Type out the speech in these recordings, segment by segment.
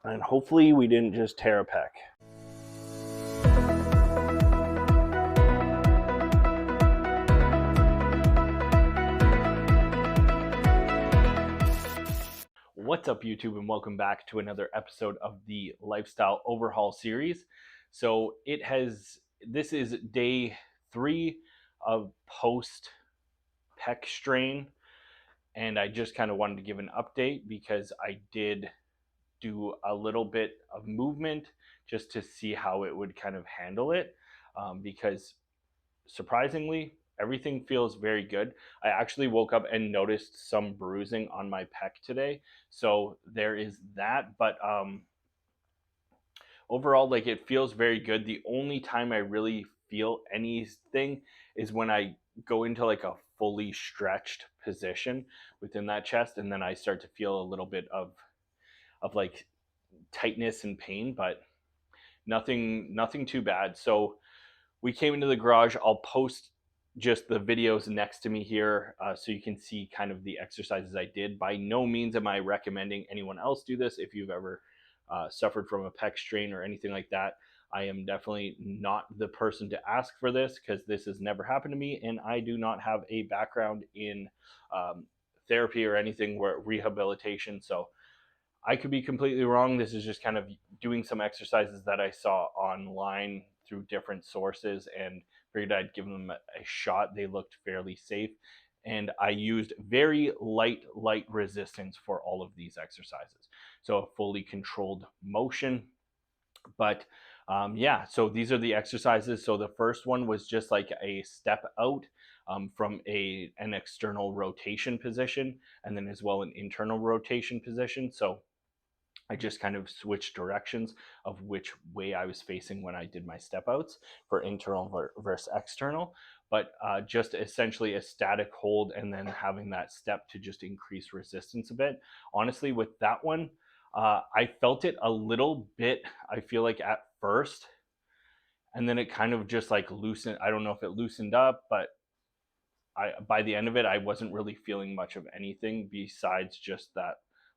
And hopefully we didn't just tear a pec. What's up, YouTube, and welcome back to another episode of the Lifestyle Overhaul series. So this is day 3 of post pec strain, and I just kind of wanted to give an update because I did do a little bit of movement just to see how it would kind of handle it, because surprisingly everything feels very good. I actually woke up and noticed some bruising on my pec today, so there is that. But overall, like, it feels very good. The only time I really feel anything is when I go into like a fully stretched position within that chest, and then I start to feel a little bit of like tightness and pain, but nothing too bad. So we came into the garage. I'll post just the videos next to me here, so you can see kind of the exercises I did. By no means am I recommending anyone else do this. If you've ever suffered from a pec strain or anything like that, I am definitely not the person to ask for this, because this has never happened to me, and I do not have a background in therapy or anything where rehabilitation. So I could be completely wrong. This is just kind of doing some exercises that I saw online through different sources and figured I'd give them a shot. They looked fairly safe. And I used very light resistance for all of these exercises. So a fully controlled motion. But yeah, so these are the exercises. So the first one was just like a step out from an external rotation position, and then as well an internal rotation position. So I just kind of switched directions of which way I was facing when I did my step outs for internal versus external. But just essentially a static hold, and then having that step to just increase resistance a bit. Honestly, with that one, I felt it a little bit, I feel like, at first, and then it kind of just like loosened. I don't know if it loosened up, but by the end of it, I wasn't really feeling much of anything besides just that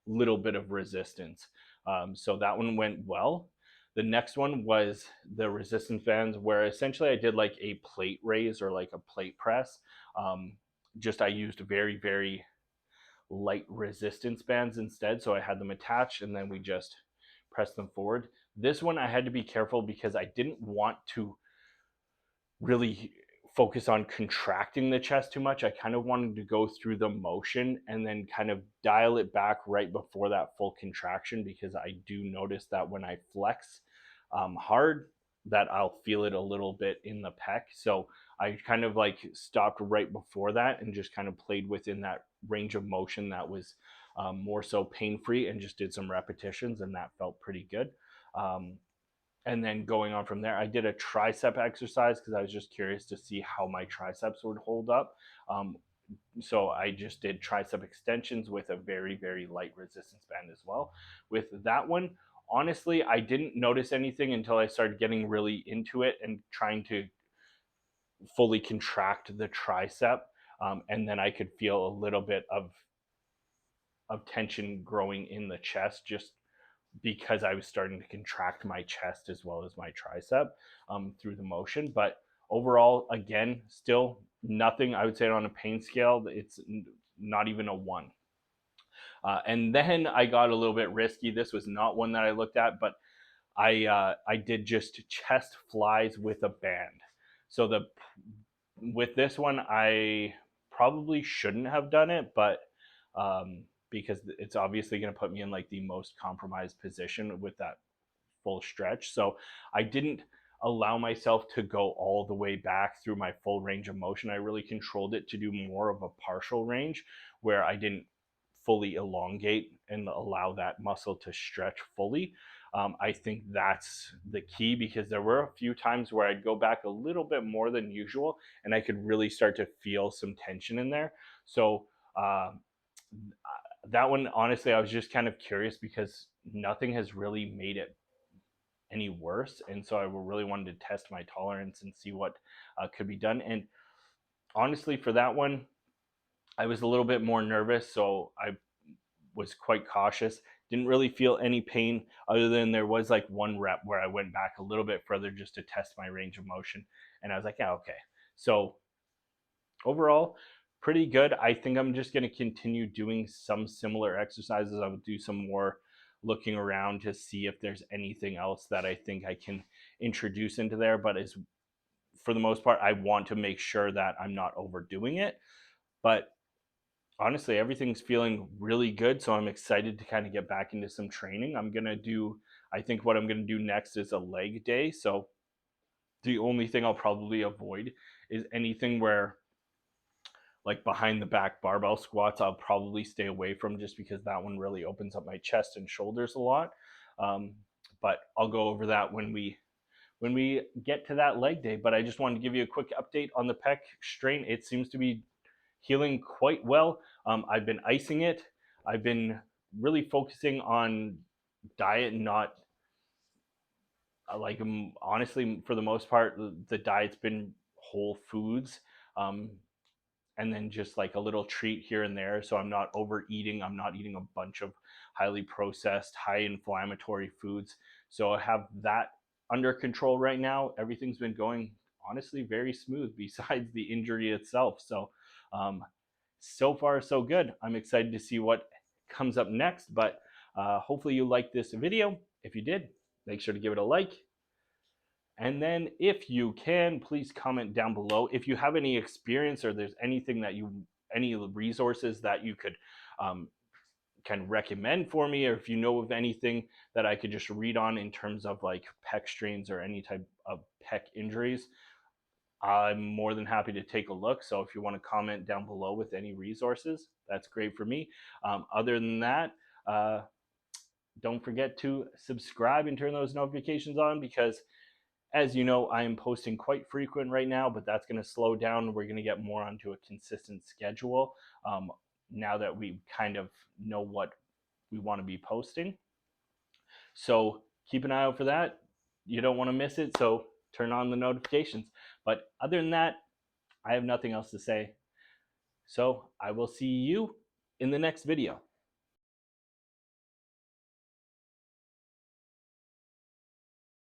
little bit of resistance. So that one went well. The next one was the resistance bands, where essentially I did like a plate raise or like a plate press. Just I used very light resistance bands instead. So I had them attached, and then we just pressed them forward. This one I had to be careful because I didn't want to really focus on contracting the chest too much. I kind of wanted to go through the motion and then kind of dial it back right before that full contraction, because I do notice that when I flex hard, that I'll feel it a little bit in the pec. So I kind of like stopped right before that and just kind of played within that range of motion that was more so pain free, and just did some repetitions, and that felt pretty good. Um, and then going on from there, I did a tricep exercise because I was just curious to see how my triceps would hold up. Um, so I just did tricep extensions with a very light resistance band as well. With that one, honestly, I didn't notice anything until I started getting really into it and trying to fully contract the tricep. And then I could feel a little bit of tension growing in the chest, just because I was starting to contract my chest as well as my tricep through the motion. But overall, again, still nothing. I would say on a pain scale, it's not even a 1. And then I got a little bit risky. This was not one that I looked at, but I did just chest flies with a band. So with this one, I probably shouldn't have done it, but because it's obviously going to put me in like the most compromised position with that full stretch. So I didn't allow myself to go all the way back through my full range of motion. I really controlled it to do more of a partial range, where I didn't fully elongate and allow that muscle to stretch fully. I think that's the key, because there were a few times where I'd go back a little bit more than usual, and I could really start to feel some tension in there. So uh, that one, honestly, I was just kind of curious because nothing has really made it any worse, and so I really wanted to test my tolerance and see what could be done. And honestly, for that one, I was a little bit more nervous, so I was quite cautious. Didn't really feel any pain other than there was like one rep where I went back a little bit further just to test my range of motion. And I was like, yeah, okay. So overall, pretty good. I think I'm just going to continue doing some similar exercises. I would do some more looking around to see if there's anything else that I think I can introduce into there. But as for the most part, I want to make sure that I'm not overdoing it. But honestly, everything's feeling really good. So I'm excited to kind of get back into some training. I think what I'm going to do next is a leg day. So the only thing I'll probably avoid is anything where like behind the back barbell squats, I'll probably stay away from just because that one really opens up my chest and shoulders a lot. Um, but I'll go over that when we get to that leg day. But I just wanted to give you a quick update on the pec strain. It seems to be healing quite well. I've been icing it. I've been really focusing on diet, and not honestly, for the most part, the diet's been whole foods. Um, and then just like a little treat here and there. So I'm not overeating. I'm not eating a bunch of highly processed, high inflammatory foods. So I have that under control right now. Everything's been going honestly very smooth besides the injury itself. So far, so good. I'm excited to see what comes up next, but hopefully you liked this video. If you did, make sure to give it a like. And then if you can, please comment down below. If you have any experience or there's anything that any resources that you could um, can recommend for me, or if you know of anything that I could just read on in terms of like pec strains or any type of pec injuries, I'm more than happy to take a look. So if you want to comment down below with any resources, that's great for me. Other than that, don't forget to subscribe and turn those notifications on, because as you know, I am posting quite frequent right now, but that's going to slow down. We're going to get more onto a consistent schedule now that we kind of know what we want to be posting. So keep an eye out for that. You don't want to miss it, so turn on the notifications. But other than that, I have nothing else to say. So I will see you in the next video.